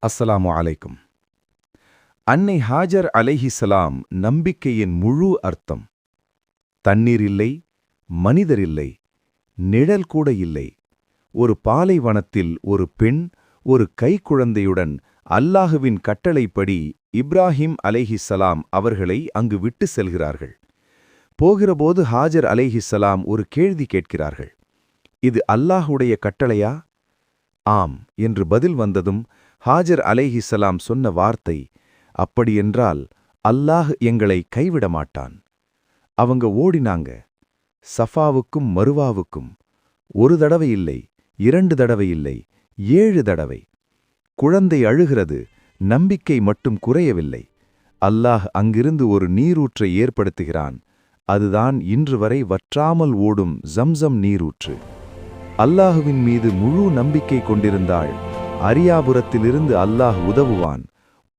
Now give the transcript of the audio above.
அஸ்ஸலாமு அலைக்கும். அன்னை ஹாஜர் அலைஹிஸ்ஸலாம் நம்பிக்கையின் முழு அர்த்தம். தண்ணீர் இல்லை, மனிதர் இல்லை, நிழல் கூட இல்லை. ஒரு பாலைவனத்தில் ஒரு பெண் ஒரு கைக்குழந்தையுடன் அல்லாஹுவின் கட்டளைப்படி இப்ராஹிம் அலைஹிஸ்ஸலாம் அவர்களை அங்கு விட்டு செல்கிறார்கள். போகிறபோது ஹாஜர் அலைஹிஸ்ஸலாம் ஒரு கேள்வி கேட்கிறார்கள். இது அல்லாஹுடைய கட்டளையா? ஆம் என்று பதில் வந்ததும் ஹாஜர் அலைஹிஸ்ஸலாம் சொன்ன வார்த்தை, அப்படியென்றால் அல்லாஹ் எங்களை கைவிட மாட்டான். அவங்க ஓடினாங்க, சஃபாவுக்கும் மருவாவுக்கும். ஒரு தடவை இல்லை, 2 தடவை இல்லை, 7 தடவை. குழந்தை அழுகிறது, நம்பிக்கை மட்டும் குறையவில்லை. அல்லாஹ் அங்கிருந்து ஒரு நீரூற்றை ஏற்படுத்துகிறான். அதுதான் இன்று வரை வற்றாமல் ஓடும் ஜம்சம் நீரூற்று. அல்லாஹுவின் மீது முழு நம்பிக்கை கொண்டிருந்தாள். அரியாபுரத்திலிருந்து அல்லாஹ் உதவுவான்.